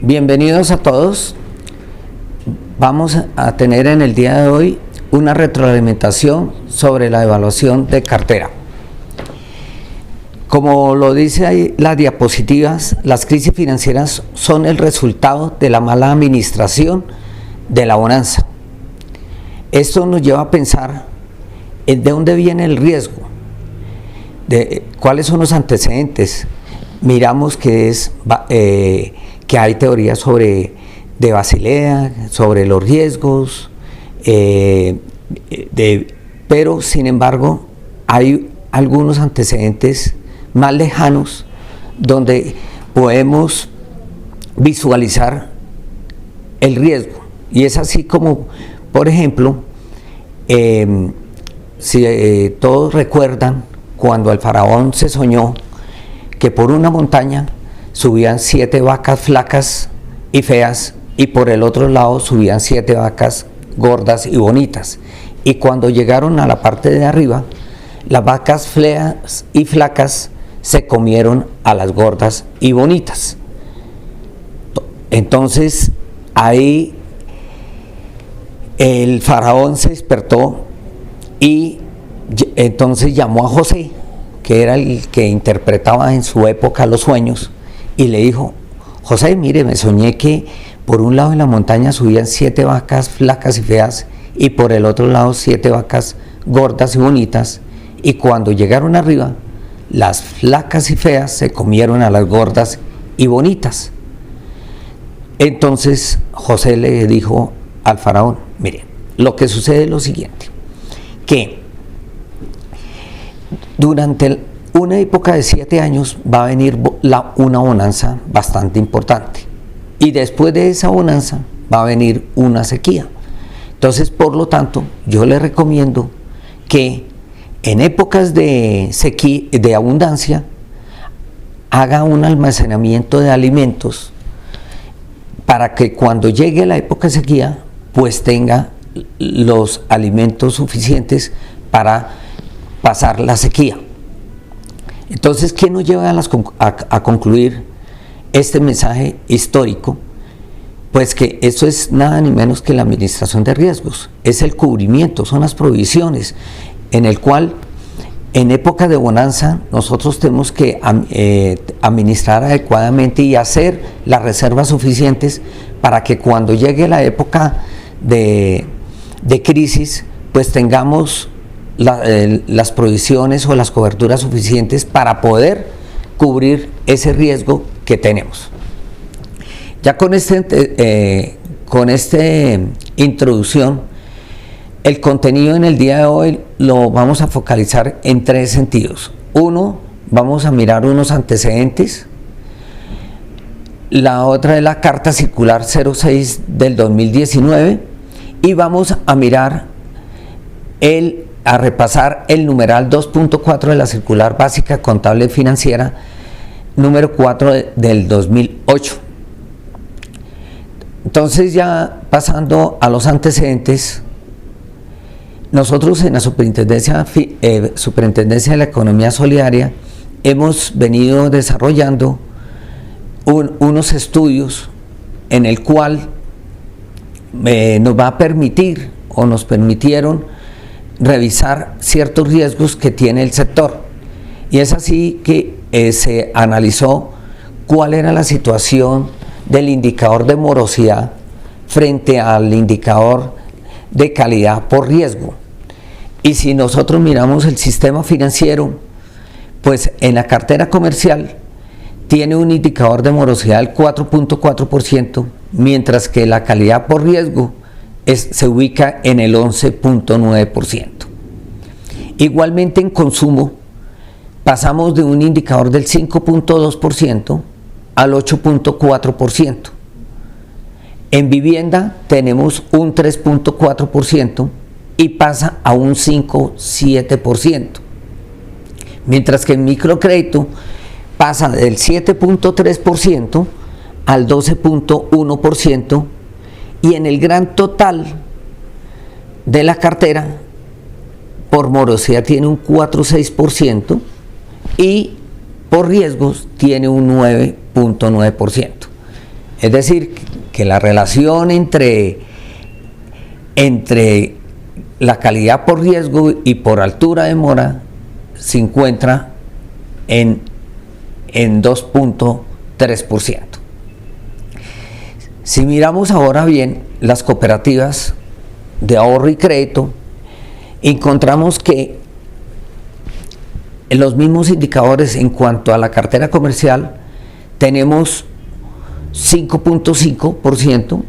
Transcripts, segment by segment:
Bienvenidos a todos. Vamos a tener en el día de hoy una retroalimentación sobre la evaluación de cartera. Como lo dice ahí las diapositivas, las crisis financieras son el resultado de la mala administración de la bonanza. Esto nos lleva a pensar en de dónde viene el riesgo, de cuáles son los antecedentes. Miramos que hay teorías de Basilea, sobre los riesgos, pero sin embargo hay algunos antecedentes más lejanos donde podemos visualizar el riesgo, y es así como, por ejemplo, si todos recuerdan cuando el faraón se soñó que por una montaña subían 7 vacas flacas y feas, y por el otro lado subían 7 vacas gordas y bonitas, y cuando llegaron a la parte de arriba, las vacas feas y flacas se comieron a las gordas y bonitas. Entonces ahí el faraón se despertó y entonces llamó a José, que era el que interpretaba en su época los sueños, y le dijo: José, mire, me soñé que por un lado de la montaña subían 7 vacas flacas y feas, y por el otro lado 7 vacas gordas y bonitas, y cuando llegaron arriba, las flacas y feas se comieron a las gordas y bonitas. Entonces José le dijo al faraón: mire, lo que sucede es lo siguiente, que durante una época de 7 años va a venir una bonanza bastante importante, y después de esa bonanza va a venir una sequía. Entonces, por lo tanto, yo le recomiendo que en épocas de sequía, de abundancia, haga un almacenamiento de alimentos para que cuando llegue la época de sequía, pues tenga los alimentos suficientes para pasar la sequía. Entonces, ¿qué nos lleva a concluir este mensaje histórico? Pues que esto es nada ni menos que la administración de riesgos, es el cubrimiento, son las provisiones, en el cual en época de bonanza nosotros tenemos que administrar adecuadamente y hacer las reservas suficientes para que cuando llegue la época de crisis, pues tengamos las provisiones o las coberturas suficientes para poder cubrir ese riesgo que tenemos. Ya con esta introducción, el contenido en el día de hoy lo vamos a focalizar en 3 sentidos. Uno, vamos a mirar unos antecedentes. La otra es la Carta Circular 06 del 2019, y vamos a mirar a repasar el numeral 2.4 de la Circular Básica Contable Financiera número 4 del 2008. Entonces, ya pasando a los antecedentes, nosotros en la Superintendencia de la Economía Solidaria hemos venido desarrollando unos estudios en el cual nos va a permitir, o nos permitieron, revisar ciertos riesgos que tiene el sector, y es así que se analizó cuál era la situación del indicador de morosidad frente al indicador de calidad por riesgo. Y si nosotros miramos el sistema financiero, pues en la cartera comercial tiene un indicador de morosidad del 4.4%, mientras que la calidad por riesgo se ubica en el 11.9%. Igualmente en consumo pasamos de un indicador del 5.2% al 8.4%. En vivienda tenemos un 3.4% y pasa a un 5.7%, mientras que en microcrédito pasa del 7.3% al 12.1%, y en el gran total de la cartera, por morosidad tiene un 4,6% y por riesgos tiene un 9,9%. Es decir, que la relación entre la calidad por riesgo y por altura de mora se encuentra en 2,3%. Si miramos ahora bien las cooperativas de ahorro y crédito, encontramos que en los mismos indicadores en cuanto a la cartera comercial tenemos 5,5%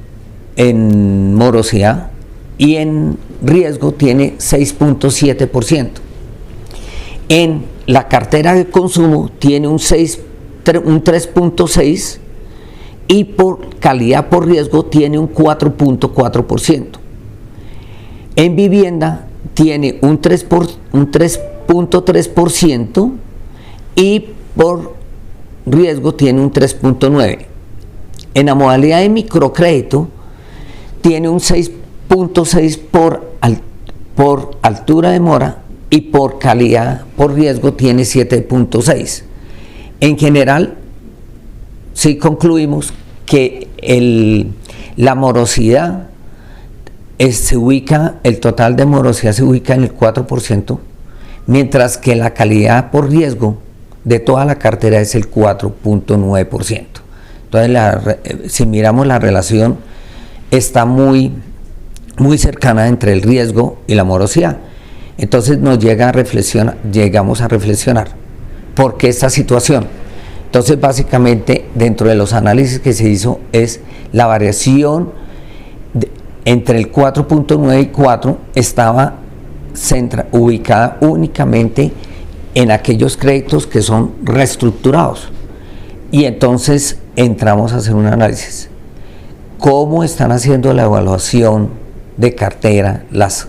en morosidad y en riesgo tiene 6,7%. En la cartera de consumo tiene un 3,6% y por calidad por riesgo tiene un 4,4%. En vivienda tiene un 3,3% y por riesgo tiene un 3,9%. En la modalidad de microcrédito tiene un 6,6% por altura de mora y por calidad por riesgo tiene 7,6%. En general, sí concluimos que la morosidad el total de morosidad se ubica en el 4%, mientras que la calidad por riesgo de toda la cartera es el 4,9%. Entonces, si miramos la relación, está muy cercana entre el riesgo y la morosidad. Entonces llegamos a reflexionar ¿por qué esta situación? Entonces, básicamente, dentro de los análisis que se hizo es la variación entre el 4,9 y 4 estaba ubicada únicamente en aquellos créditos que son reestructurados. Y entonces entramos a hacer un análisis. ¿Cómo están haciendo la evaluación de cartera las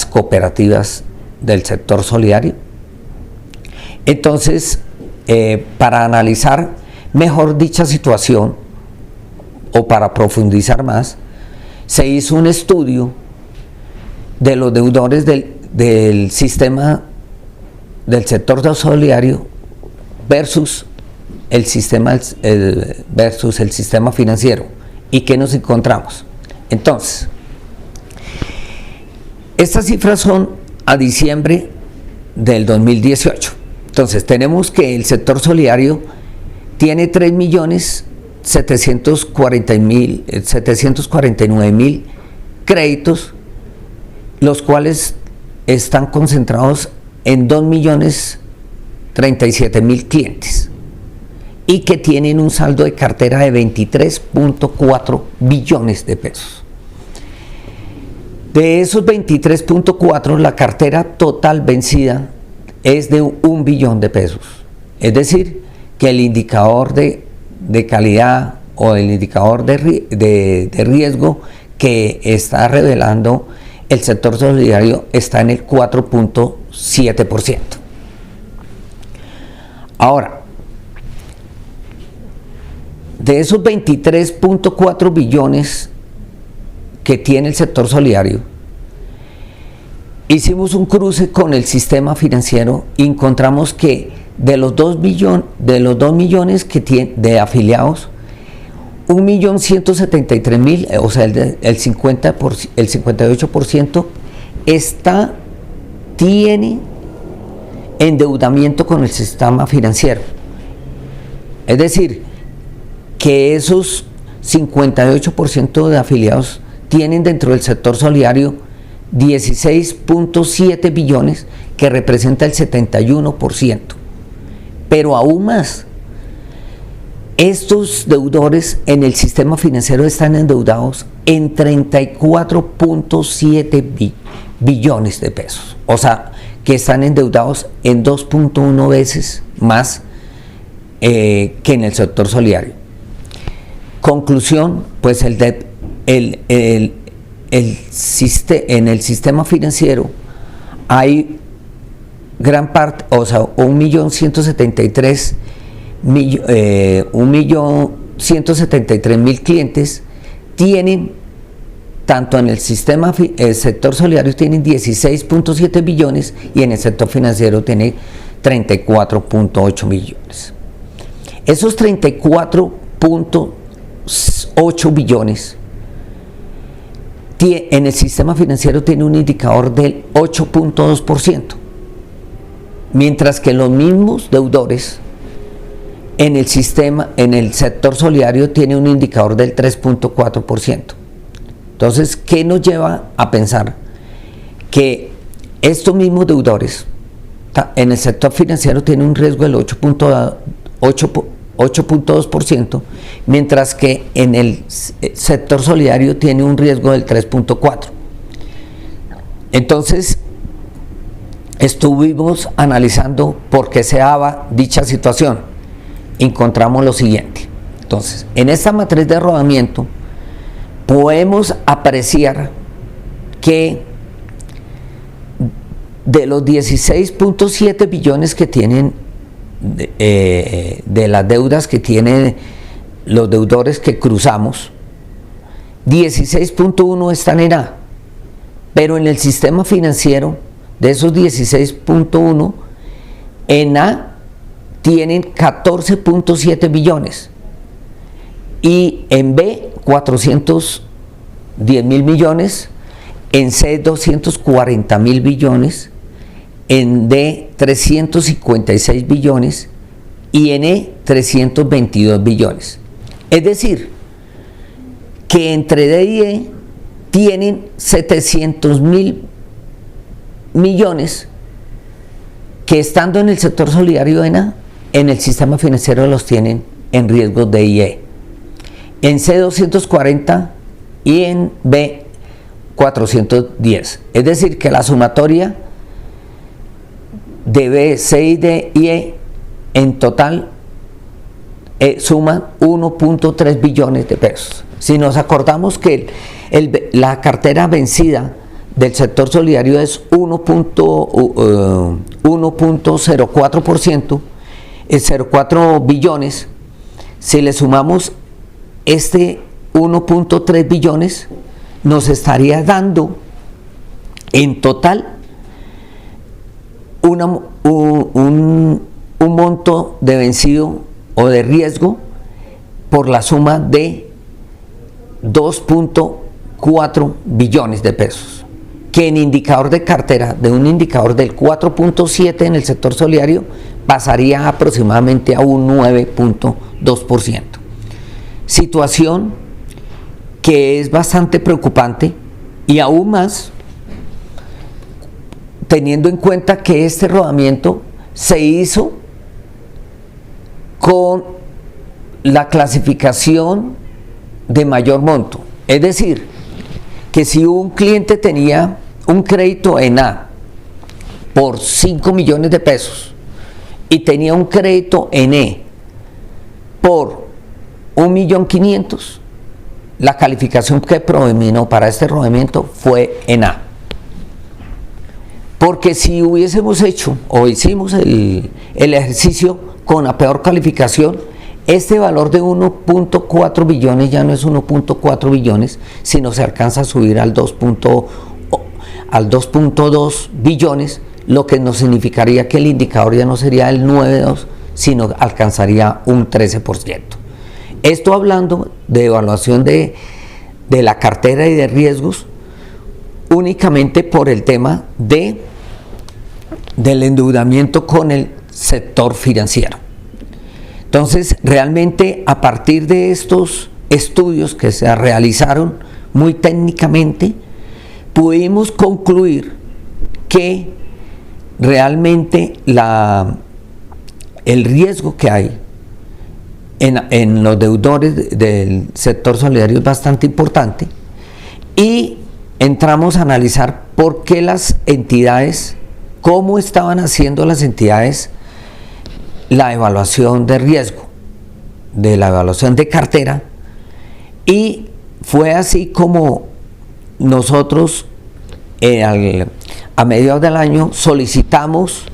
cooperativas del sector solidario? Entonces, para analizar mejor dicha situación o para profundizar más, se hizo un estudio de los deudores del sistema del sector solidario versus el sistema financiero. ¿Y qué nos encontramos? Entonces, estas cifras son a diciembre del 2018. Entonces, tenemos que el sector solidario tiene 3.749.000 créditos, los cuales están concentrados en 2.037.000 clientes y que tienen un saldo de cartera de 23,4 billones de pesos. De esos 23,4, la cartera total vencida es de 1 billón de pesos. Es decir, que el indicador de calidad o el indicador de riesgo que está revelando el sector solidario está en el 4,7%. Ahora, de esos 23,4 billones que tiene el sector solidario, hicimos un cruce con el sistema financiero y encontramos que de los 2 millones que tiene de afiliados, 1.173.000, o sea, el 58% tiene endeudamiento con el sistema financiero. Es decir, que esos 58% de afiliados tienen dentro del sector solidario 16,7 billones, que representa el 71%. Pero aún más, estos deudores en el sistema financiero están endeudados en 34,7 billones de pesos. O sea, que están endeudados en 2,1 veces más que en el sector solidario. Conclusión, pues en el sistema financiero hay gran parte, o sea, 1.173.000 clientes tienen, tanto en el el sector solidario tienen 16.7 billones y en el sector financiero tiene 34.8 billones. Esos 34.8 billones en el sistema financiero tiene un indicador del 8.2%, mientras que los mismos deudores en el sector solidario tiene un indicador del 3.4%. Entonces, ¿qué nos lleva a pensar que estos mismos deudores en el sector financiero tienen un riesgo del 8.2%, mientras que en el sector solidario tiene un riesgo del 3.4%? Entonces, estuvimos analizando por qué se daba dicha situación. Encontramos lo siguiente. Entonces, en esta matriz de rodamiento podemos apreciar que de los 16.7 billones que tienen de las deudas que tienen los deudores que cruzamos, 16.1 están en A, pero en el sistema financiero de esos 16.1 en A tienen 14.7 billones y en B 410.000 millones, en C 240.000 billones, en D 356 billones y en E 322 billones. Es decir, que entre D y E tienen 700.000 millones que, estando en el sector solidario en A, en el sistema financiero los tienen en riesgo D y E. En C 240 y en B 410. Es decir, que la sumatoria de B, C, D y E en total suma 1.3 billones de pesos. Si nos acordamos que la cartera vencida del sector solidario es 1.04%, 0.4 billones, si le sumamos este 1.3 billones, nos estaría dando en total un monto de vencido o de riesgo por la suma de 2.4 billones de pesos, que en indicador de cartera, de un indicador del 4.7 en el sector solidario, pasaría aproximadamente a un 9.2%. Situación que es bastante preocupante, y aún más teniendo en cuenta que este rodamiento se hizo con la clasificación de mayor monto. Es decir, que si un cliente tenía un crédito en A por 5 millones de pesos y tenía un crédito en E por 1.500.000, la calificación que predominó para este rodamiento fue en A. Porque si hubiésemos hecho o hicimos el ejercicio con la peor calificación, este valor de 1.4 billones ya no es 1.4 billones, sino se alcanza a subir al 2.2 billones, lo que nos significaría que el indicador ya no sería el 9.2, sino alcanzaría un 13%. Esto hablando de evaluación de la cartera y de riesgos, únicamente por el tema del endeudamiento con el sector financiero. Entonces, realmente, a partir de estos estudios que se realizaron muy técnicamente, pudimos concluir que realmente el riesgo que hay en los deudores del sector solidario es bastante importante, y entramos a analizar por qué las entidades, cómo estaban haciendo las entidades la evaluación de riesgo, de la evaluación de cartera, y fue así como nosotros a mediados del año solicitamos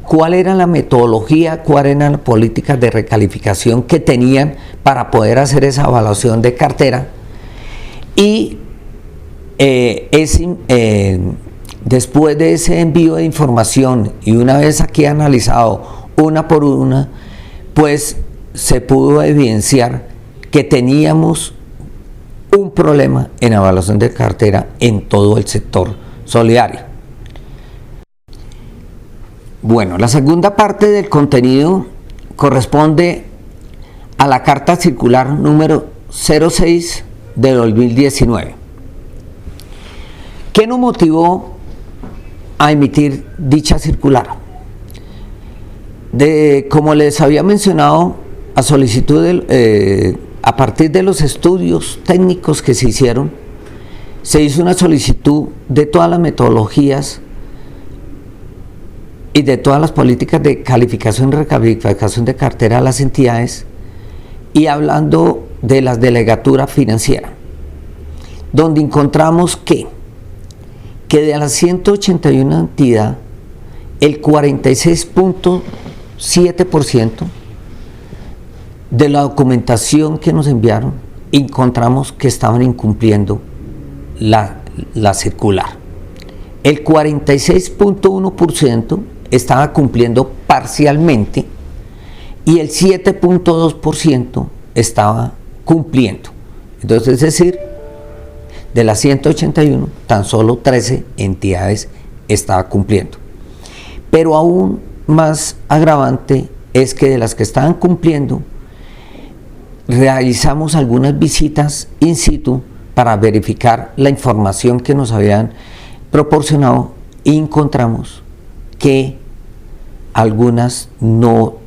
cuál era la metodología, cuáles eran las políticas de recalificación que tenían para poder hacer esa evaluación de cartera, Y después de ese envío de información y una vez aquí analizado una por una, pues se pudo evidenciar que teníamos un problema en evaluación de cartera en todo el sector solidario. Bueno, la segunda parte del contenido corresponde a la carta circular número 06 de 2019. ¿Qué nos motivó a emitir dicha circular? Como les había mencionado, a solicitud a partir de los estudios técnicos que se hicieron, se hizo una solicitud de todas las metodologías y de todas las políticas de calificación y recalificación de cartera a las entidades, y hablando de las delegaturas financieras, donde encontramos que de las 181 entidades, el 46.7% de la documentación que nos enviaron, encontramos que estaban incumpliendo la circular. El 46.1% estaba cumpliendo parcialmente y el 7.2% estaba cumpliendo. Entonces, es decir, de las 181, tan solo 13 entidades estaban cumpliendo. Pero aún más agravante es que de las que estaban cumpliendo, realizamos algunas visitas in situ para verificar la información que nos habían proporcionado y encontramos que algunas no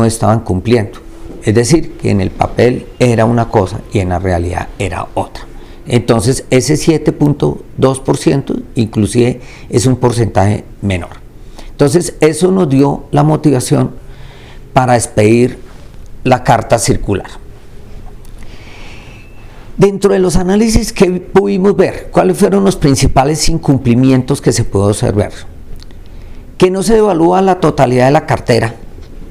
estaban cumpliendo. Es decir, que en el papel era una cosa y en la realidad era otra. Entonces, ese 7.2% inclusive es un porcentaje menor. Entonces, eso nos dio la motivación para expedir la carta circular. Dentro de los análisis que pudimos ver, ¿cuáles fueron los principales incumplimientos que se pudo observar? Que no se evalúa la totalidad de la cartera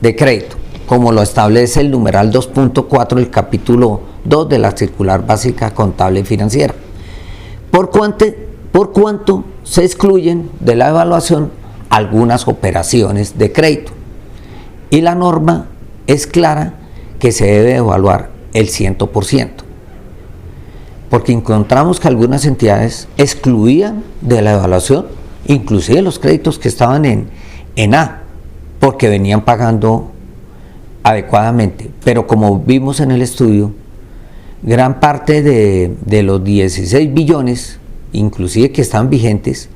de crédito, como lo establece el numeral 2.4 del capítulo 2 de la circular básica contable y financiera. Por cuanto se excluyen de la evaluación algunas operaciones de crédito. Y la norma es clara que se debe evaluar el 100%. Porque encontramos que algunas entidades excluían de la evaluación inclusive los créditos que estaban en A, porque venían pagando adecuadamente. Pero como vimos en el estudio, gran parte de los 16 billones, inclusive que están vigentes,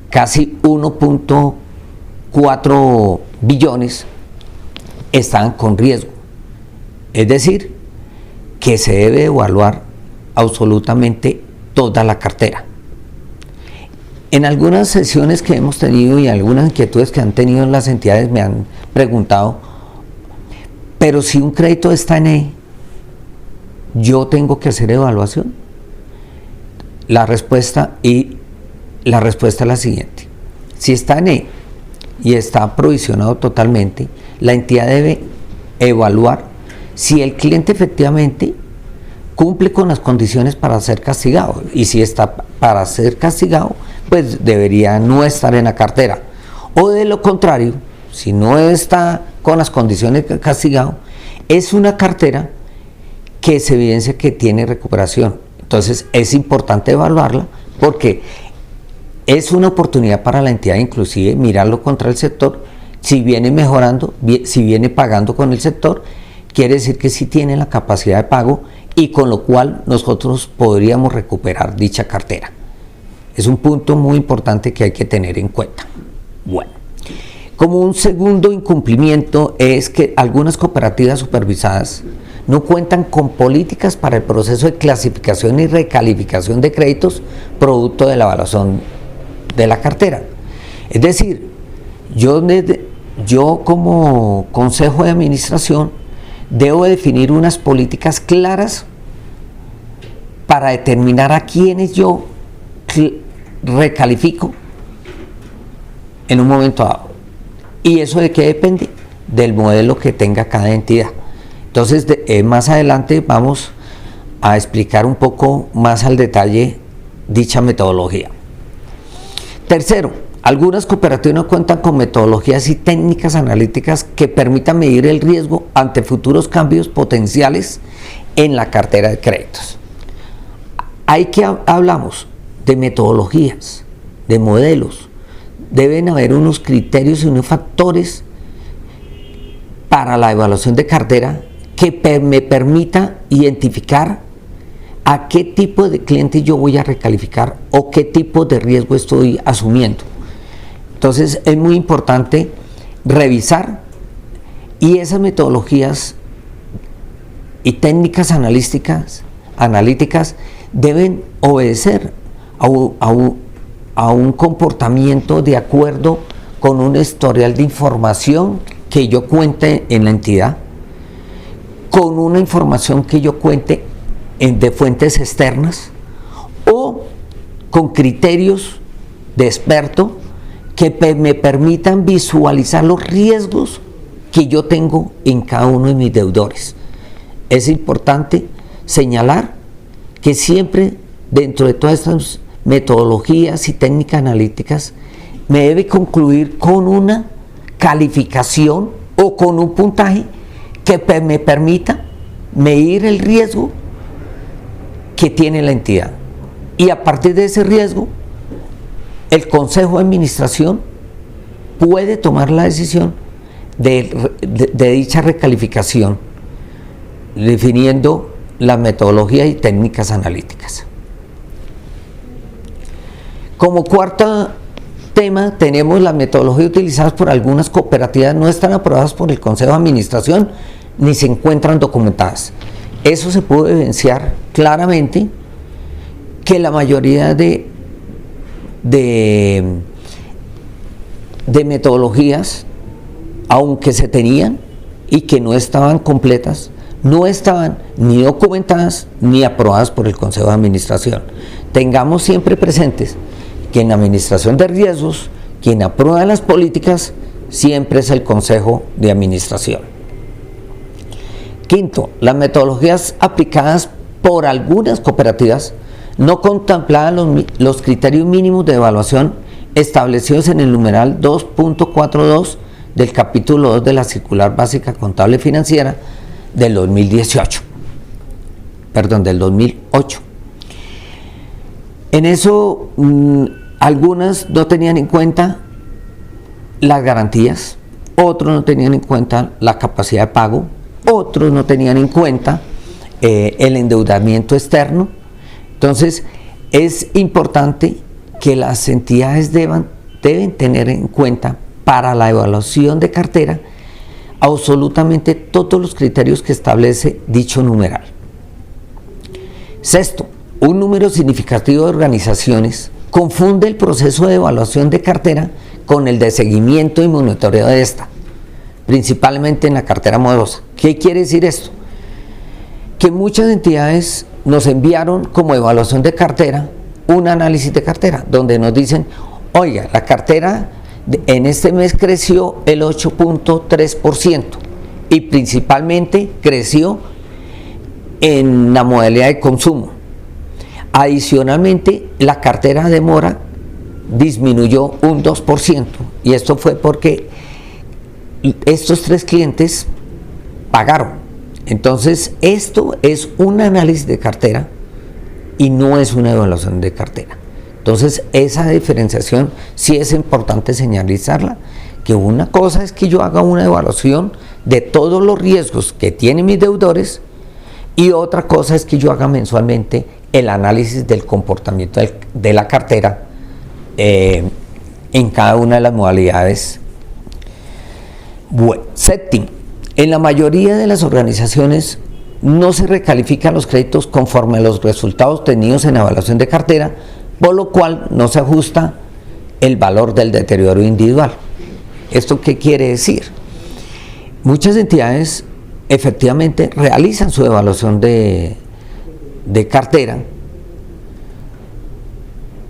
casi 1.4 billones están con riesgo. Es decir, que se debe evaluar absolutamente toda la cartera. En algunas sesiones que hemos tenido y algunas inquietudes que han tenido las entidades me han preguntado, pero si un crédito está en E, ¿yo tengo que hacer evaluación? La respuesta es la siguiente: si está en E y está provisionado totalmente, la entidad debe evaluar si el cliente efectivamente cumple con las condiciones para ser castigado, y si está para ser castigado, pues debería no estar en la cartera, o de lo contrario, si no está con las condiciones de castigado, es una cartera que se evidencia que tiene recuperación. Entonces es importante evaluarla porque es una oportunidad para la entidad, inclusive mirarlo contra el sector. Si viene mejorando, si viene pagando con el sector, quiere decir que sí tiene la capacidad de pago, y con lo cual nosotros podríamos recuperar dicha cartera. Es un punto muy importante que hay que tener en cuenta. Bueno, como un segundo incumplimiento es que algunas cooperativas supervisadas no cuentan con políticas para el proceso de clasificación y recalificación de créditos producto de la evaluación de la cartera. Es decir, yo como consejo de administración debo definir unas políticas claras para determinar a quiénes yo recalifico en un momento dado. ¿Y eso de qué depende? Del modelo que tenga cada entidad. Entonces, más adelante vamos a explicar un poco más al detalle dicha metodología. Tercero, algunas cooperativas no cuentan con metodologías y técnicas analíticas que permitan medir el riesgo ante futuros cambios potenciales en la cartera de créditos. Hay que hablamos de metodologías, de modelos. Deben haber unos criterios y unos factores para la evaluación de cartera que me permita identificar a qué tipo de cliente yo voy a recalificar o qué tipo de riesgo estoy asumiendo. Entonces es muy importante revisar, y esas metodologías y técnicas analíticas deben obedecer a un comportamiento de acuerdo con un historial de información que yo cuente en la entidad, con una información que yo cuente de fuentes externas o con criterios de experto que me permitan visualizar los riesgos que yo tengo en cada uno de mis deudores. Es importante señalar que siempre dentro de todas estas metodologías y técnicas analíticas me debe concluir con una calificación o con un puntaje que me permita medir el riesgo que tiene la entidad, y a partir de ese riesgo el Consejo de Administración puede tomar la decisión de dicha recalificación, definiendo la metodología y técnicas analíticas. Como cuarto tema, tenemos las metodologías utilizadas por algunas cooperativas no están aprobadas por el Consejo de Administración ni se encuentran documentadas. Eso se puede evidenciar claramente que la mayoría de metodologías, aunque se tenían y que no estaban completas, no estaban ni documentadas ni aprobadas por el Consejo de Administración. Tengamos siempre presentes que en la administración de riesgos, quien aprueba las políticas siempre es el Consejo de Administración. Quinto, las metodologías aplicadas por algunas cooperativas no contemplaban los criterios mínimos de evaluación establecidos en el numeral 2.42 del capítulo 2 de la Circular Básica Contable Financiera del 2008. En eso, algunas no tenían en cuenta las garantías, otros no tenían en cuenta la capacidad de pago, otros no tenían en cuenta el endeudamiento externo. Entonces es importante que las entidades deben tener en cuenta para la evaluación de cartera absolutamente todos los criterios que establece dicho numeral. Sexto, un número significativo de organizaciones confunde el proceso de evaluación de cartera con el de seguimiento y monitoreo de esta, principalmente en la cartera morosa. ¿Qué quiere decir esto? Que muchas entidades nos enviaron como evaluación de cartera un análisis de cartera donde nos dicen, oiga, la cartera en este mes creció el 8.3% y principalmente creció en la modalidad de consumo. Adicionalmente, la cartera de mora disminuyó un 2%, y esto fue porque estos 3 clientes pagaron. Entonces esto es un análisis de cartera y no es una evaluación de cartera. Entonces esa diferenciación sí es importante señalizarla, que una cosa es que yo haga una evaluación de todos los riesgos que tienen mis deudores, y otra cosa es que yo haga mensualmente el análisis del comportamiento de la cartera en cada una de las modalidades. Bueno, séptimo, en la mayoría de las organizaciones no se recalifican los créditos conforme a los resultados obtenidos en la evaluación de cartera, por lo cual no se ajusta el valor del deterioro individual. ¿Esto qué quiere decir? Muchas entidades efectivamente realizan su evaluación de cartera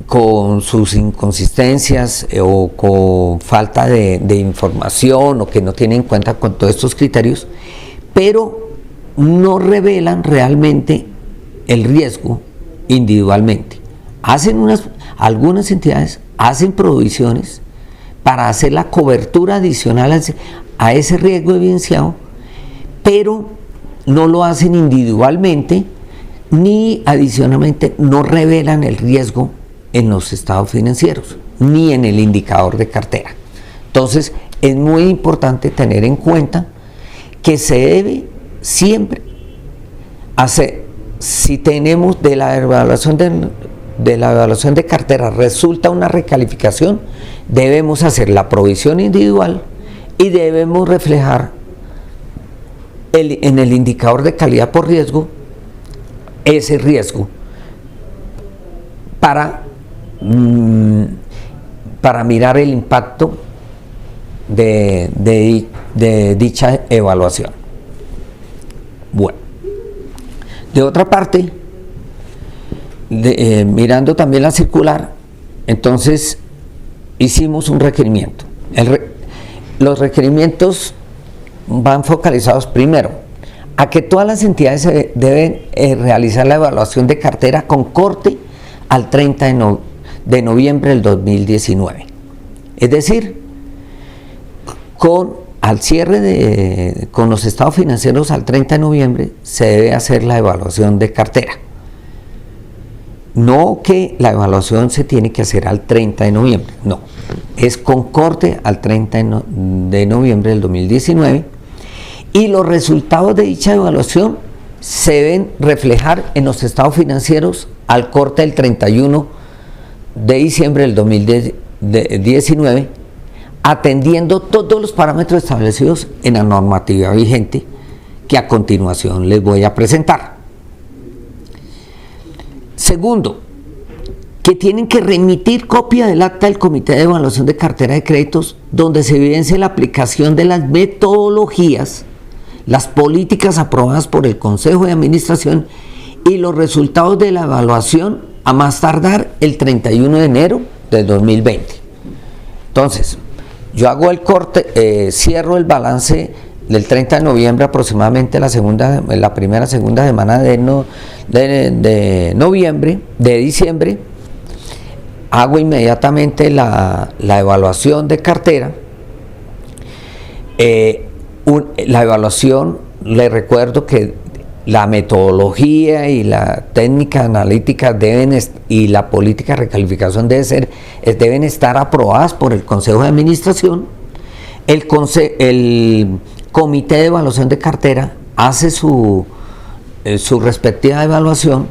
con sus inconsistencias o con falta de información, o que no tienen en cuenta con todos estos criterios, pero no revelan realmente el riesgo individualmente. Algunas entidades hacen provisiones para hacer la cobertura adicional a ese riesgo evidenciado, pero no lo hacen individualmente ni adicionalmente no revelan el riesgo en los estados financieros ni en el indicador de cartera. Entonces es muy importante tener en cuenta que se debe siempre hacer, si tenemos de la evaluación de cartera resulta una recalificación, debemos hacer la provisión individual y debemos reflejar en el indicador de calidad por riesgo ese riesgo para mirar el impacto de dicha evaluación. Bueno, de otra parte, mirando también la circular, entonces hicimos un requerimiento. Los requerimientos van focalizados primero a que todas las entidades deben realizar la evaluación de cartera con corte al 30 de noviembre del 2019. Es decir, al cierre con los estados financieros al 30 de noviembre se debe hacer la evaluación de cartera. No que la evaluación se tiene que hacer al 30 de noviembre, no, es con corte al 30 de noviembre del 2019 y los resultados de dicha evaluación se deben reflejar en los estados financieros al corte del 31 de diciembre del 2019, atendiendo todos los parámetros establecidos en la normativa vigente que a continuación les voy a presentar. Segundo, que tienen que remitir copia del acta del Comité de Evaluación de Cartera de Créditos donde se evidencie la aplicación de las metodologías, las políticas aprobadas por el Consejo de Administración y los resultados de la evaluación a más tardar el 31 de enero del 2020. Entonces, yo hago el corte, cierro el balance del 30 de noviembre aproximadamente la primera segunda semana de diciembre, hago inmediatamente la evaluación de cartera. La evaluación, les recuerdo que la metodología y la técnica analítica y la política de recalificación deben estar aprobadas por el Consejo de Administración. El Comité de Evaluación de Cartera hace su respectiva evaluación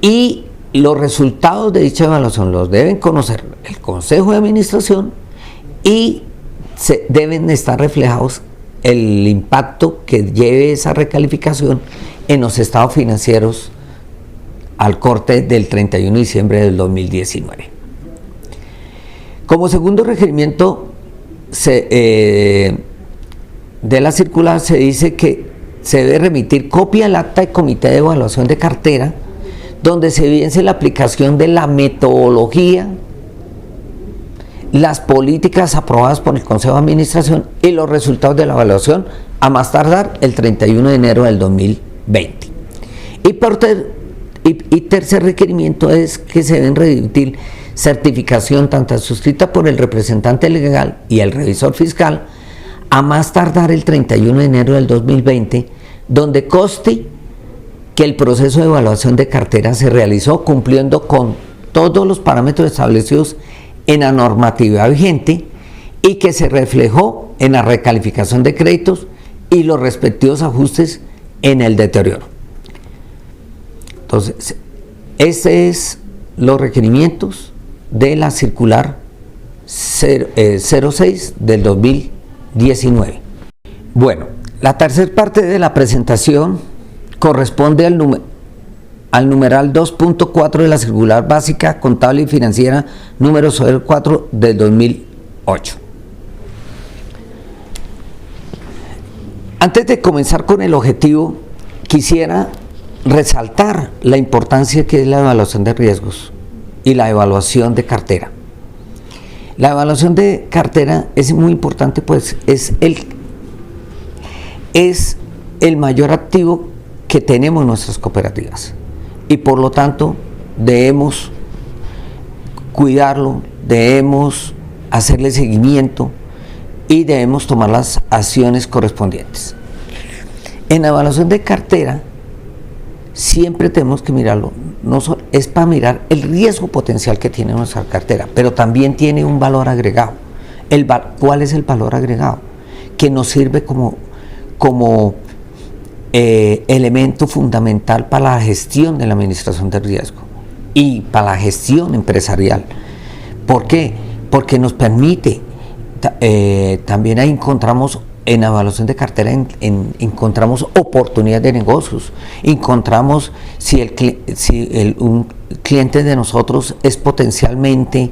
y los resultados de dicha evaluación los deben conocer el Consejo de Administración y deben estar reflejados el impacto que lleve esa recalificación en los estados financieros al corte del 31 de diciembre del 2019. Como segundo requerimiento de la circular se dice que se debe remitir copia del acta del Comité de Evaluación de Cartera donde se evidencie la aplicación de la metodología, las políticas aprobadas por el Consejo de Administración y los resultados de la evaluación a más tardar el 31 de enero del 2020. Y tercer requerimiento es que se deben remitir certificación tanto suscrita por el representante legal y el revisor fiscal a más tardar el 31 de enero del 2020, donde conste que el proceso de evaluación de cartera se realizó cumpliendo con todos los parámetros establecidos en la normativa vigente y que se reflejó en la recalificación de créditos y los respectivos ajustes en el deterioro. Entonces, ese es los requerimientos de la circular 06 del 2019. Bueno, la tercera parte de la presentación corresponde al numeral 2.4 de la circular básica contable y financiera número 04 del 2008. Antes de comenzar con el objetivo, quisiera resaltar la importancia que es la evaluación de riesgos y la evaluación de cartera. La evaluación de cartera es muy importante, pues es el mayor activo que tenemos nuestras cooperativas. y por lo tanto debemos cuidarlo, debemos hacerle seguimiento y debemos tomar las acciones correspondientes. En la evaluación de cartera siempre tenemos que mirarlo, no solo, es para mirar el riesgo potencial que tiene nuestra cartera, pero también tiene un valor agregado. ¿Cuál es el valor agregado? Que nos sirve como elemento fundamental para la gestión de la administración del riesgo y para la gestión empresarial. ¿Por qué? Porque nos permite, también ahí encontramos, en la evaluación de cartera encontramos oportunidades de negocios, encontramos si un cliente de nosotros es potencialmente,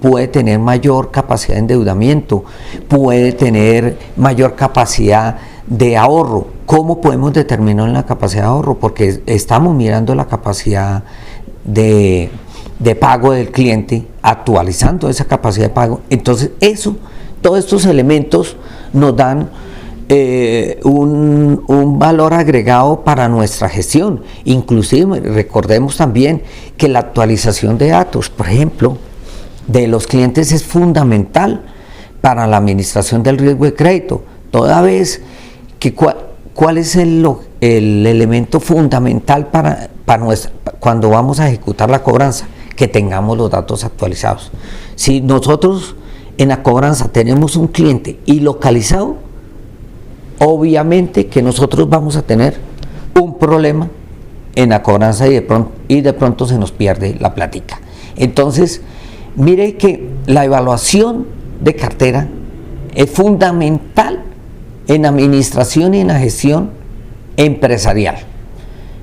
puede tener mayor capacidad de endeudamiento, puede tener mayor capacidad de ahorro. ¿Cómo podemos determinar la capacidad de ahorro? Porque estamos mirando la capacidad de pago del cliente, actualizando esa capacidad de pago. Entonces todos estos elementos nos dan un valor agregado para nuestra gestión. Inclusive recordemos también que la actualización de datos, por ejemplo, de los clientes es fundamental para la administración del riesgo de crédito, toda vez que cuál es el elemento fundamental cuando vamos a ejecutar la cobranza, que tengamos los datos actualizados. Si nosotros en la cobranza tenemos un cliente ilocalizado, obviamente que nosotros vamos a tener un problema en la cobranza y de pronto se nos pierde la plática. Entonces, mire que la evaluación de cartera es fundamental en la administración y en la gestión empresarial.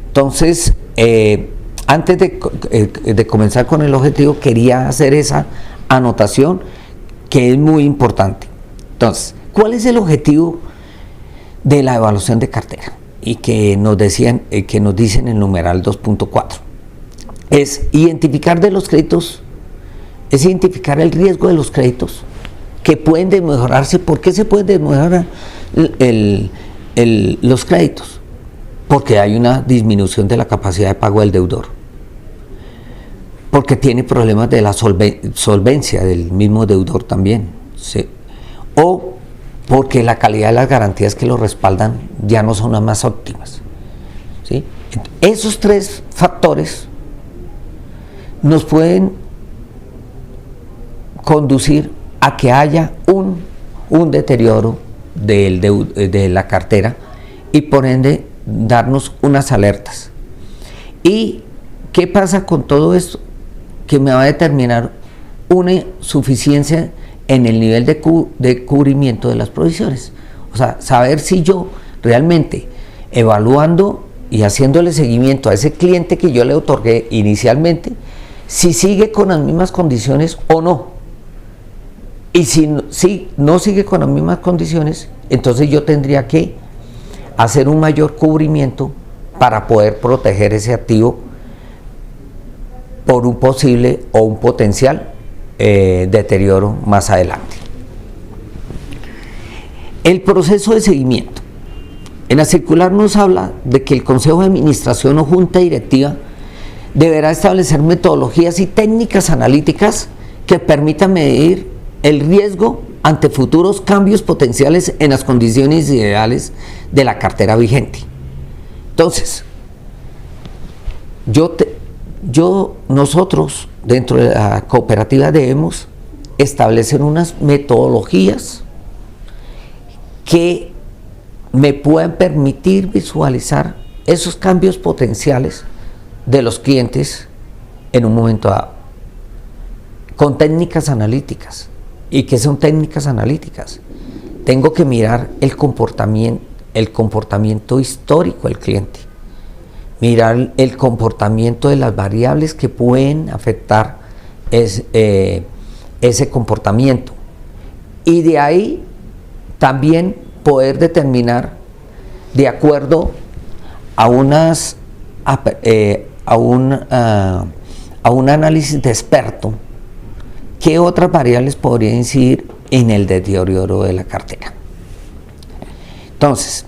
Entonces, antes de comenzar con el objetivo, quería hacer esa anotación que es muy importante. Entonces, ¿cuál es el objetivo de la evaluación de cartera? Y que nos dicen en el numeral 2.4. Es identificar de los créditos, es identificar el riesgo de los créditos que pueden desmejorarse. ¿Por qué se pueden desmejorar los créditos? Porque hay una disminución de la capacidad de pago del deudor, porque tiene problemas de la solvencia del mismo deudor también, ¿sí? O porque la calidad de las garantías que lo respaldan ya no son las más óptimas, ¿sí? Esos tres factores nos pueden conducir a que haya un deterioro de la cartera y por ende darnos unas alertas. ¿Y qué pasa con todo esto? Que me va a determinar una suficiencia en el nivel de cubrimiento de las provisiones. O sea, saber si yo realmente, evaluando y haciéndole seguimiento a ese cliente que yo le otorgué inicialmente, si sigue con las mismas condiciones o no. Y si no sigue con las mismas condiciones, entonces yo tendría que hacer un mayor cubrimiento para poder proteger ese activo por un posible o un potencial deterioro más adelante. El proceso de seguimiento. En la circular nos habla de que el Consejo de Administración o Junta Directiva deberá establecer metodologías y técnicas analíticas que permitan medir el riesgo ante futuros cambios potenciales en las condiciones ideales de la cartera vigente. Entonces, nosotros dentro de la cooperativa debemos establecer unas metodologías que me puedan permitir visualizar esos cambios potenciales de los clientes en un momento dado, con técnicas analíticas. ¿Y qué son técnicas analíticas? Tengo que mirar el comportamiento histórico del cliente, mirar el comportamiento de las variables que pueden afectar ese comportamiento, y de ahí también poder determinar, de acuerdo a un análisis de experto, qué otras variables podrían incidir en el deterioro de la cartera. Entonces,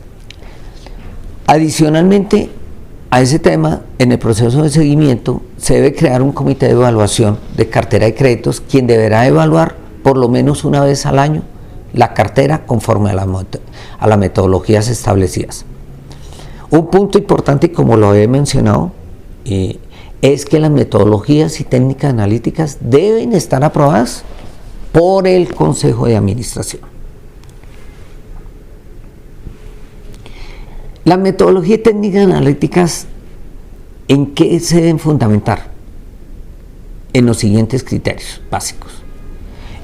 adicionalmente, a ese tema, en el proceso de seguimiento, se debe crear un comité de evaluación de cartera de créditos, quien deberá evaluar por lo menos una vez al año la cartera conforme a las metodologías establecidas. Un punto importante, como lo he mencionado, es que las metodologías y técnicas analíticas deben estar aprobadas por el Consejo de Administración. Las metodologías y técnicas analíticas, ¿en qué se deben fundamentar? En los siguientes criterios básicos.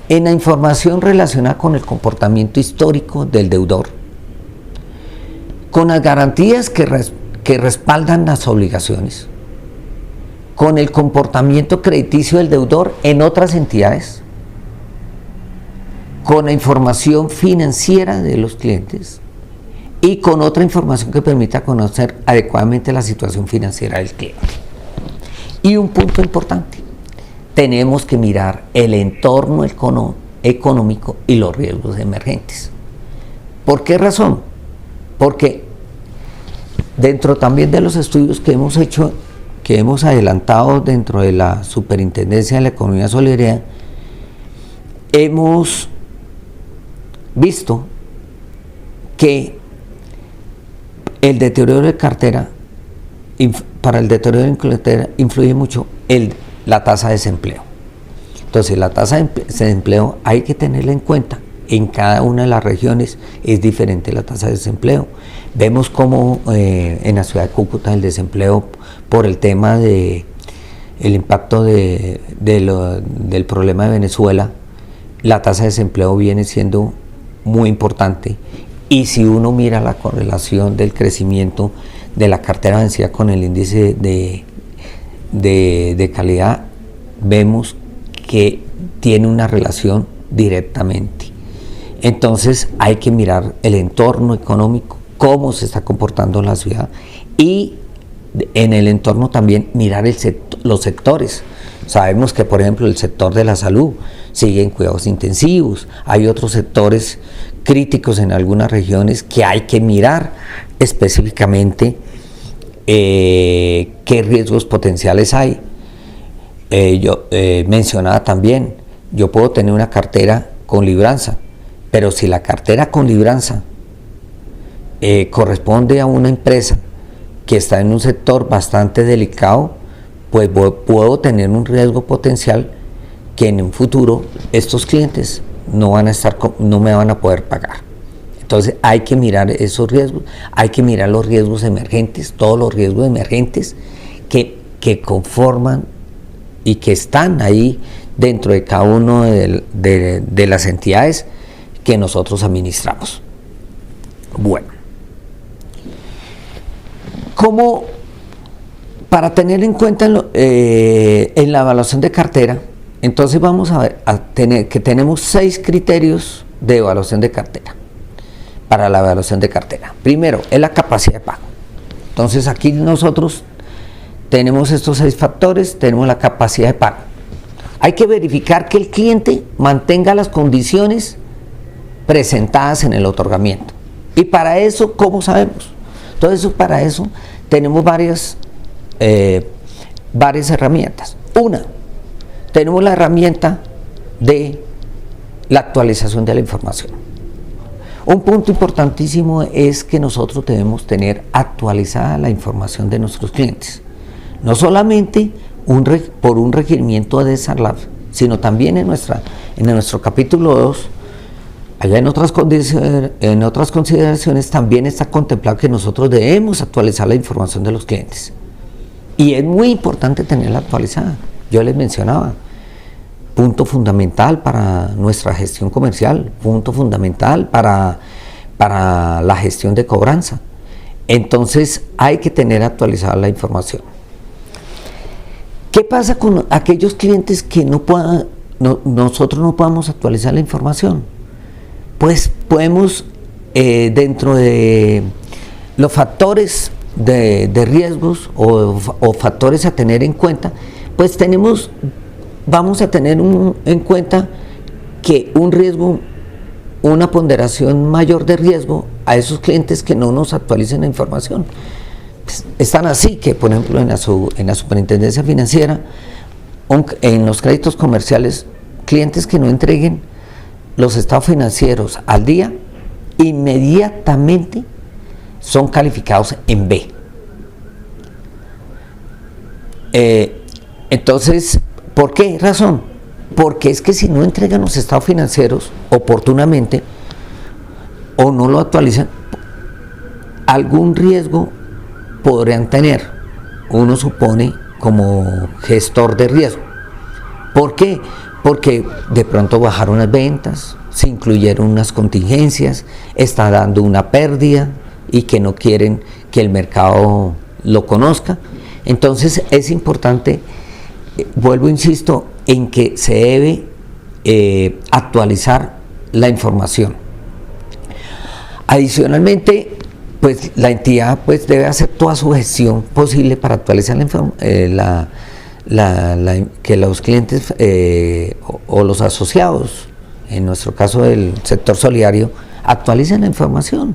En la información relacionada con el comportamiento histórico del deudor, con las garantías que respaldan las obligaciones, con el comportamiento crediticio del deudor en otras entidades, con la información financiera de los clientes y con otra información que permita conocer adecuadamente la situación financiera del cliente. Y un punto importante, tenemos que mirar el entorno económico y los riesgos emergentes. ¿Por qué razón? Porque dentro también de los estudios que hemos hecho, que hemos adelantado dentro de la Superintendencia de la Economía Solidaria, hemos visto que el deterioro de cartera, para el deterioro de cartera influye mucho la tasa de desempleo. Entonces, la tasa de desempleo hay que tenerla en cuenta. En cada una de las regiones es diferente la tasa de desempleo. Vemos cómo en la ciudad de Cúcuta el desempleo, por el tema del impacto del problema de Venezuela, la tasa de desempleo viene siendo muy importante. Y si uno mira la correlación del crecimiento de la cartera vencida con el índice de calidad, vemos que tiene una relación directamente. Entonces hay que mirar el entorno económico, cómo se está comportando la ciudad, y en el entorno también mirar los sectores. Sabemos que, por ejemplo, el sector de la salud sigue en cuidados intensivos, hay otros sectores críticos en algunas regiones que hay que mirar específicamente qué riesgos potenciales hay. Yo mencionaba también, yo puedo tener una cartera con libranza, pero si la cartera con libranza corresponde a una empresa que está en un sector bastante delicado, pues puedo tener un riesgo potencial que en un futuro estos clientes no me van a poder pagar. Entonces hay que mirar esos riesgos, hay que mirar los riesgos emergentes, todos los riesgos emergentes que conforman y que están ahí dentro de cada uno de las entidades que nosotros administramos. Bueno, ¿cómo? Para tener en cuenta en la evaluación de cartera, entonces vamos a ver que tenemos 6 criterios de evaluación de cartera. Para la evaluación de cartera, primero es la capacidad de pago. Entonces aquí nosotros tenemos estos 6 factores. Tenemos la capacidad de pago. Hay que verificar que el cliente mantenga las condiciones presentadas en el otorgamiento. Y para eso, ¿cómo sabemos? Entonces, para eso tenemos varias herramientas. Una, tenemos la herramienta de la actualización de la información. Un punto importantísimo es que nosotros debemos tener actualizada la información de nuestros clientes. No solamente por un requerimiento de SARLAF, sino también en nuestro capítulo 2, allá en otras consideraciones también está contemplado que nosotros debemos actualizar la información de los clientes. Y es muy importante tenerla actualizada. Yo les mencionaba, punto fundamental para nuestra gestión comercial, punto fundamental para la gestión de cobranza. Entonces hay que tener actualizada la información. ¿Qué pasa con aquellos clientes que nosotros no podamos actualizar la información? Pues podemos, dentro de los factores de riesgos o factores a tener en cuenta, pues vamos a tener en cuenta que un riesgo, una ponderación mayor de riesgo a esos clientes que no nos actualicen la información. están así que, por ejemplo, en la superintendencia financiera, en los créditos comerciales, clientes que no entreguen los estados financieros al día, inmediatamente son calificados en B. Entonces, ¿por qué razón? Porque es que si no entregan los estados financieros oportunamente o no lo actualizan, algún riesgo podrían tener, uno supone, como gestor de riesgo. ¿Por qué? Porque de pronto bajaron las ventas, se incluyeron unas contingencias, está dando una pérdida y que no quieren que el mercado lo conozca. Entonces es importante, vuelvo, insisto, en que se debe actualizar la información. Adicionalmente, pues la entidad pues debe hacer toda su gestión posible para actualizar que los clientes o los asociados, en nuestro caso del sector solidario, actualicen la información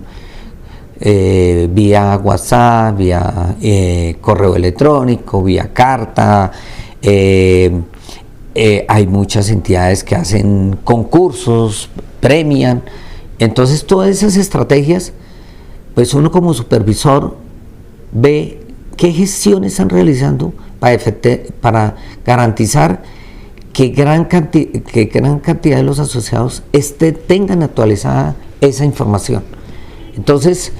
vía WhatsApp, vía correo electrónico, vía carta. Hay muchas entidades que hacen concursos, premian. Entonces todas esas estrategias, pues uno como supervisor ve qué gestiones están realizando para garantizar que gran cantidad de los asociados tengan actualizada esa información. Entonces,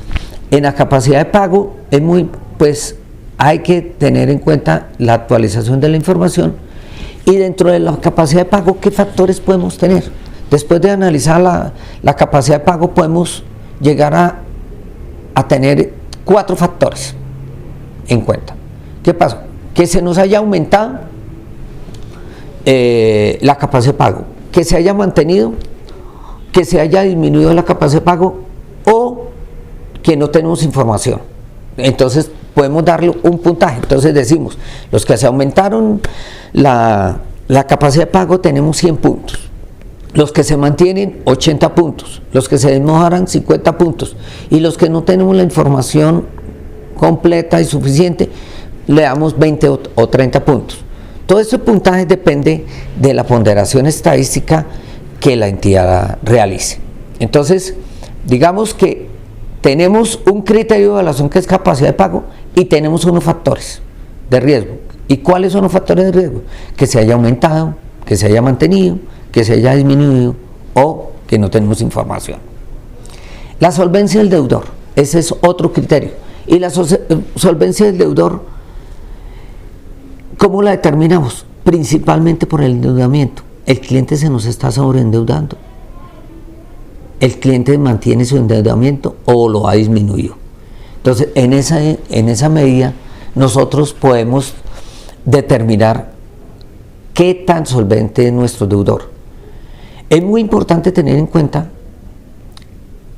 en la capacidad de pago hay que tener en cuenta la actualización de la información, y dentro de la capacidad de pago, ¿qué factores podemos tener? Después de analizar la capacidad de pago, podemos llegar a tener 4 factores en cuenta. ¿Qué pasa? Que se nos haya aumentado la capacidad de pago, que se haya mantenido, que se haya disminuido la capacidad de pago, o que no tenemos información. Entonces podemos darle un puntaje. Entonces decimos, los que se aumentaron la capacidad de pago tenemos 100 puntos, los que se mantienen 80 puntos, los que se desmojaran 50 puntos, y los que no tenemos la información completa y suficiente le damos 20 o 30 puntos. Todo este puntaje depende de la ponderación estadística que la entidad realice. Entonces, digamos que tenemos un criterio de evaluación que es capacidad de pago, y tenemos unos factores de riesgo. ¿Y cuáles son los factores de riesgo? Que se haya aumentado, que se haya mantenido, que se haya disminuido, o que no tenemos información. La solvencia del deudor, ese es otro criterio. Y la solvencia del deudor, ¿cómo la determinamos? Principalmente por el endeudamiento. El cliente se nos está sobreendeudando, el cliente mantiene su endeudamiento o lo ha disminuido. Entonces, en esa medida, nosotros podemos determinar qué tan solvente es nuestro deudor. Es muy importante tener en cuenta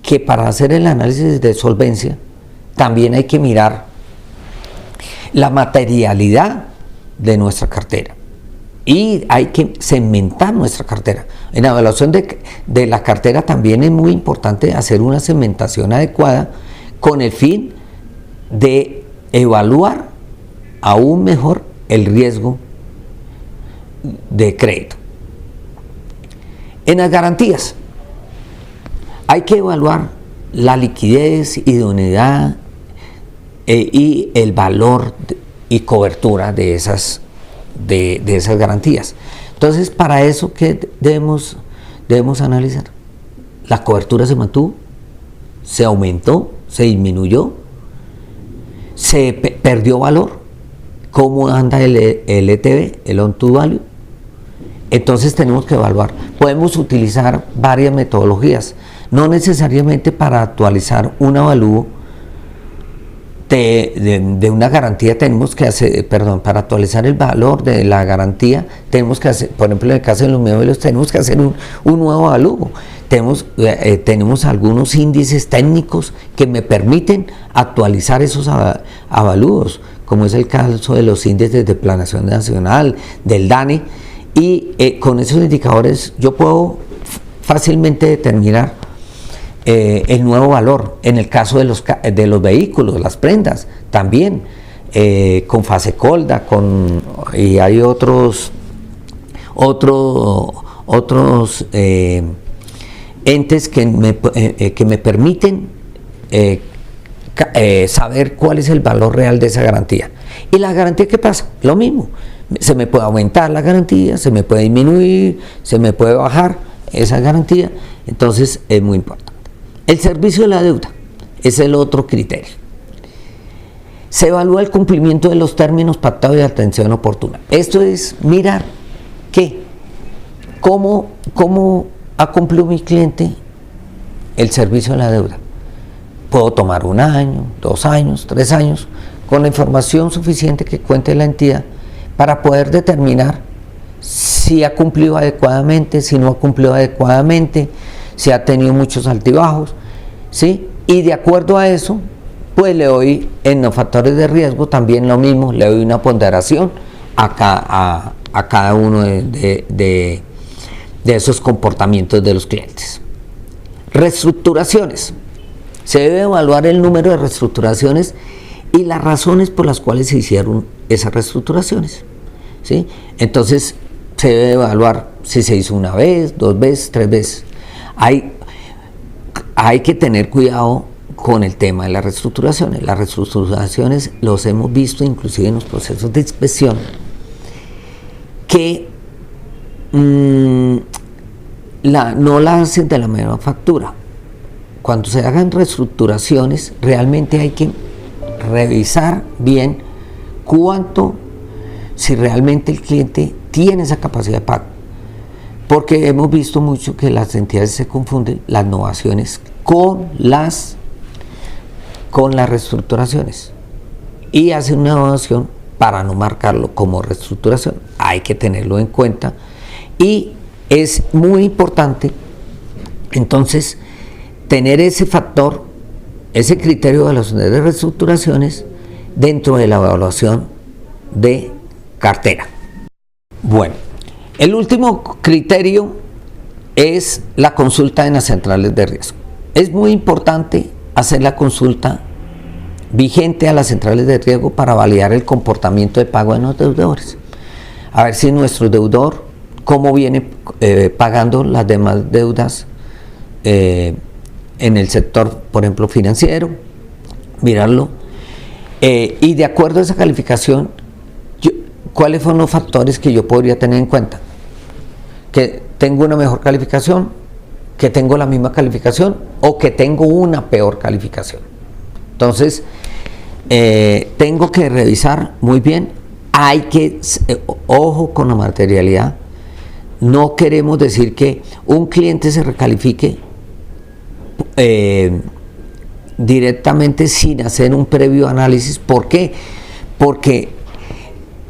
que para hacer el análisis de solvencia también hay que mirar la materialidad de nuestra cartera, y hay que segmentar nuestra cartera. En la evaluación de la cartera también es muy importante hacer una segmentación adecuada con el fin de evaluar aún mejor el riesgo de crédito. En las garantías hay que evaluar la liquidez, idoneidad y el valor y cobertura de esas garantías. Entonces, para eso, ¿qué debemos analizar? ¿La cobertura se mantuvo? ¿Se aumentó? ¿Se disminuyó? ¿Se perdió valor? ¿Cómo anda el LTV, el loan to value? Entonces tenemos que evaluar. Podemos utilizar varias metodologías, no necesariamente para actualizar un avalúo de una garantía tenemos que hacer, para actualizar el valor de la garantía tenemos que hacer, por ejemplo en el caso de los inmuebles tenemos que hacer un nuevo avalúo. Tenemos algunos índices técnicos que me permiten actualizar esos avalúos, como es el caso de los índices de planeación nacional, del DANE, y con esos indicadores yo puedo fácilmente determinar el nuevo valor. En el caso de los vehículos, las prendas, también con Fasecolda, y hay otros entes que me permiten saber cuál es el valor real de esa garantía. ¿Y la garantía qué pasa? Lo mismo. Se me puede aumentar la garantía, se me puede disminuir, se me puede bajar esa garantía. Entonces es muy importante. El servicio de la deuda es el otro criterio. Se evalúa el cumplimiento de los términos pactados de atención oportuna. Esto es mirar cómo ha cumplido mi cliente el servicio de la deuda. Puedo tomar 1 año, 2 años, 3 años, con la información suficiente que cuente la entidad para poder determinar si ha cumplido adecuadamente, si no ha cumplido adecuadamente, si ha tenido muchos altibajos, ¿sí? Y de acuerdo a eso, pues le doy en los factores de riesgo también lo mismo, le doy una ponderación a cada uno de esos comportamientos de los clientes. Reestructuraciones. Se debe evaluar el número de reestructuraciones y las razones por las cuales se hicieron esas reestructuraciones, ¿sí? Entonces se debe evaluar si se hizo 1 vez, 2 veces, 3 veces. Hay que tener cuidado con el tema de las reestructuraciones. Las reestructuraciones los hemos visto inclusive en los procesos de inspección que no la hacen de la misma factura. Cuando se hagan reestructuraciones, realmente hay que revisar bien si realmente el cliente tiene esa capacidad de pago. Porque hemos visto mucho que las entidades se confunden las novaciones con las reestructuraciones y hacen una novación para no marcarlo como reestructuración. Hay que tenerlo en cuenta y es muy importante entonces tener ese factor, ese criterio de evaluación de reestructuraciones dentro de la evaluación de cartera. Bueno, el último criterio es la consulta en las centrales de riesgo. Es muy importante hacer la consulta vigente a las centrales de riesgo para validar el comportamiento de pago de los deudores. A ver si nuestro deudor, cómo viene pagando las demás deudas en el sector, por ejemplo, financiero, mirarlo. Y de acuerdo a esa calificación, ¿cuáles son los factores que yo podría tener en cuenta? Que tengo una mejor calificación, que tengo la misma calificación o que tengo una peor calificación. Entonces, tengo que revisar muy bien. Hay que, ojo con la materialidad. No queremos decir que un cliente se recalifique directamente sin hacer un previo análisis. ¿Por qué? Porque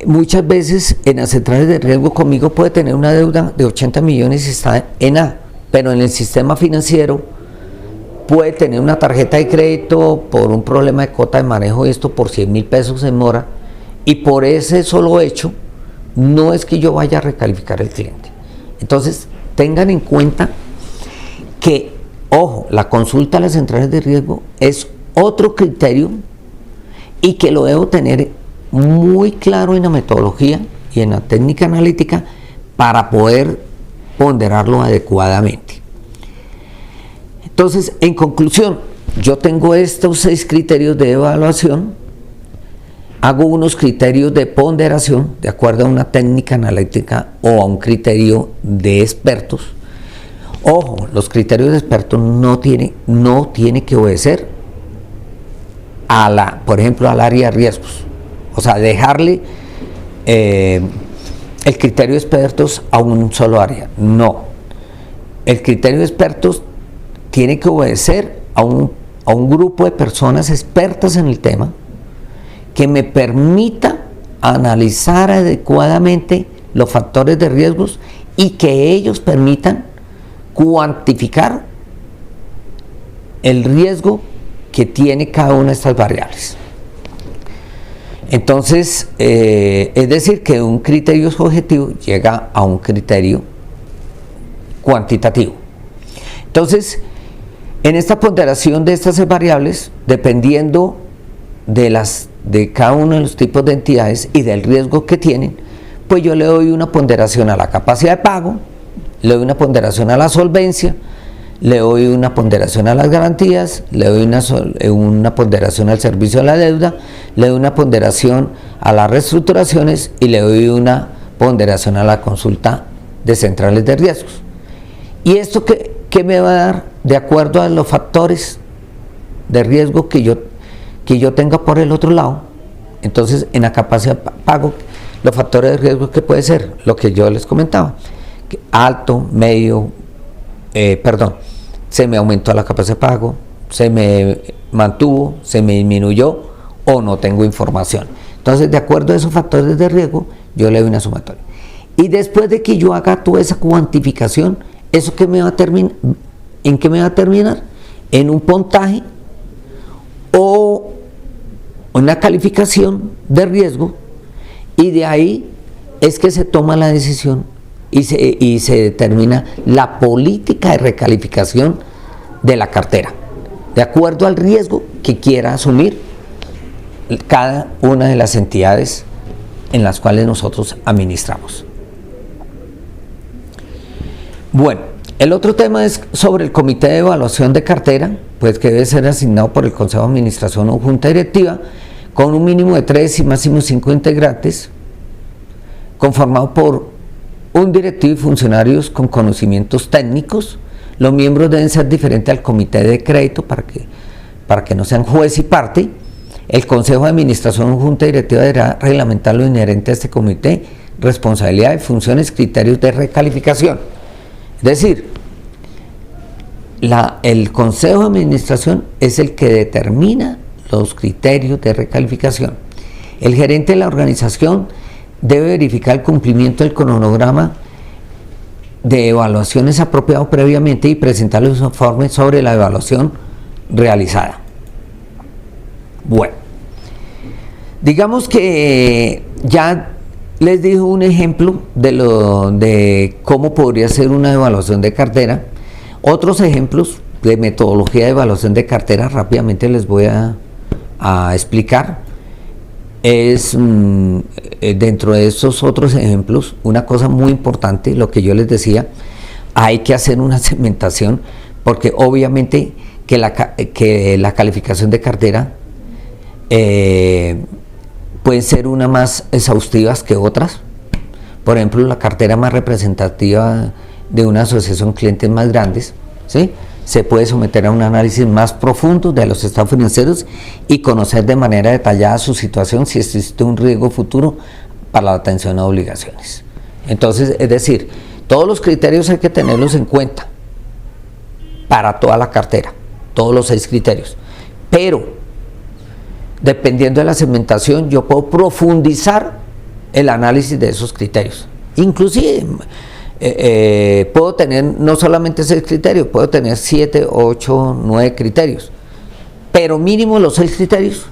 muchas veces en las centrales de riesgo conmigo puede tener una deuda de 80 millones y está en A, pero en el sistema financiero puede tener una tarjeta de crédito por un problema de cuota de manejo, esto por 100.000 pesos en mora, y por ese solo hecho no es que yo vaya a recalificar el cliente. Entonces tengan en cuenta que, ojo, la consulta a las centrales de riesgo es otro criterio y que lo debo tener muy claro en la metodología y en la técnica analítica para poder ponderarlo adecuadamente. Entonces, en conclusión, yo tengo estos 6 criterios de evaluación, hago unos criterios de ponderación de acuerdo a una técnica analítica o a un criterio de expertos. Ojo, los criterios de expertos no tiene que obedecer por ejemplo, al área de riesgos. O sea, dejarle el criterio de expertos a un solo área. No. El criterio de expertos tiene que obedecer a un grupo de personas expertas en el tema que me permita analizar adecuadamente los factores de riesgos y que ellos permitan cuantificar el riesgo que tiene cada una de estas variables. Entonces, es decir, que un criterio objetivo llega a un criterio cuantitativo. Entonces, En esta ponderación de estas variables, dependiendo de cada uno de los tipos de entidades y del riesgo que tienen, pues yo le doy una ponderación a la capacidad de pago, le doy una ponderación a la solvencia, le doy una ponderación a las garantías, le doy una ponderación al servicio de la deuda, le doy una ponderación a las reestructuraciones y le doy una ponderación a la consulta de centrales de riesgos. ¿Y esto qué me va a dar? De acuerdo a los factores de riesgo que yo tenga por el otro lado. Entonces, en la capacidad de pago, los factores de riesgo que puede ser, lo que yo les comentaba, alto, medio, se me aumentó la capacidad de pago, se me mantuvo, se me disminuyó o no tengo información. Entonces, de acuerdo a esos factores de riesgo, yo le doy una sumatoria. Y después de que yo haga toda esa cuantificación, ¿eso qué me va a terminar? ¿En qué me va a terminar? En un puntaje o una calificación de riesgo, y de ahí es que se toma la decisión y se determina la política de recalificación de la cartera, de acuerdo al riesgo que quiera asumir cada una de las entidades en las cuales nosotros administramos. Bueno, el otro tema es sobre el comité de evaluación de cartera, pues que debe ser asignado por el Consejo de Administración o Junta Directiva, con un mínimo de 3 y máximo 5 integrantes, conformado por un directivo y funcionarios con conocimientos técnicos. Los miembros deben ser diferentes al comité de crédito para que no sean juez y parte. El Consejo de Administración o Junta Directiva deberá reglamentar lo inherente a este comité, responsabilidades, funciones, criterios de recalificación. Es decir, el Consejo de Administración es el que determina los criterios de recalificación. El gerente de la organización debe verificar el cumplimiento del cronograma de evaluaciones apropiado previamente y presentar los informes sobre la evaluación realizada. Bueno, digamos que ya les dije un ejemplo de cómo podría ser una evaluación de cartera. Otros ejemplos de metodología de evaluación de cartera rápidamente les voy a explicar. Es dentro de estos otros ejemplos, una cosa muy importante, lo que yo les decía, hay que hacer una segmentación, porque obviamente que la calificación de cartera pueden ser unas más exhaustivas que otras. Por ejemplo, la cartera más representativa de una asociación de clientes más grandes, ¿sí?, se puede someter a un análisis más profundo de los estados financieros y conocer de manera detallada su situación si existe un riesgo futuro para la atención a obligaciones. Entonces, es decir, todos los criterios hay que tenerlos en cuenta para toda la cartera, todos los 6 criterios, pero dependiendo de la segmentación yo puedo profundizar el análisis de esos criterios. Inclusive puedo tener no solamente 6 criterios, puedo tener 7, 8, 9 criterios, pero mínimo los 6 criterios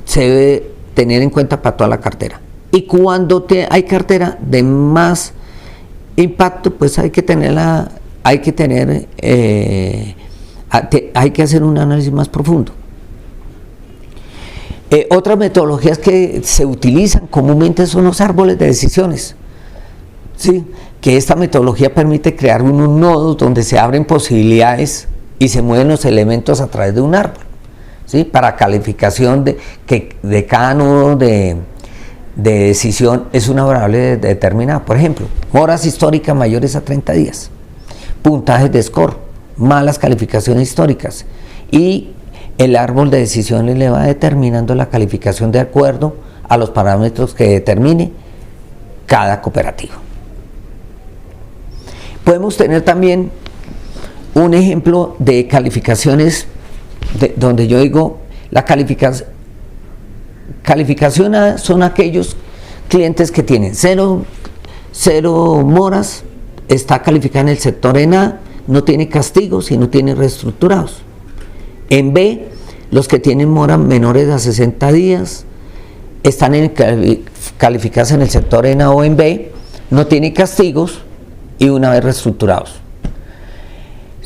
se debe tener en cuenta para toda la cartera. Y cuando hay cartera de más impacto, pues hay que hacer un análisis más profundo. Otras metodologías que se utilizan comúnmente son los árboles de decisiones, ¿sí?, que esta metodología permite crear unos nodos donde se abren posibilidades y se mueven los elementos a través de un árbol, ¿sí?, para calificación de cada nodo de decisión es una variable determinada. Por ejemplo, moras históricas mayores a 30 días, puntajes de score, malas calificaciones históricas, y el árbol de decisiones le va determinando la calificación de acuerdo a los parámetros que determine cada cooperativa. Podemos tener también un ejemplo de calificaciones donde yo digo la calificación A son aquellos clientes que tienen cero moras, está calificada en el sector en A, no tiene castigos y no tiene reestructurados. En B, los que tienen moras menores a 60 días están calificados en el sector en A o en B, no tienen castigos y una vez reestructurados.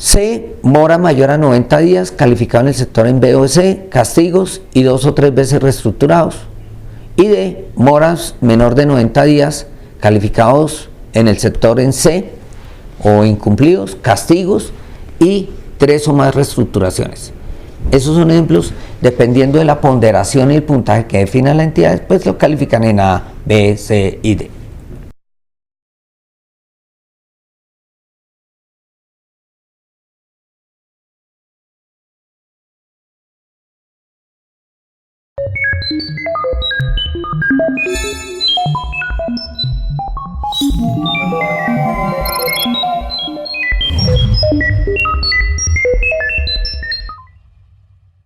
C, mora mayor a 90 días, calificado en el sector en B o C, castigos y 2 o 3 veces reestructurados. Y D, moras menor de 90 días, calificados en el sector en C o incumplidos, castigos y 3 o más reestructuraciones. Esos son ejemplos, dependiendo de la ponderación y el puntaje que defina la entidad, pues lo califican en A, B, C y D.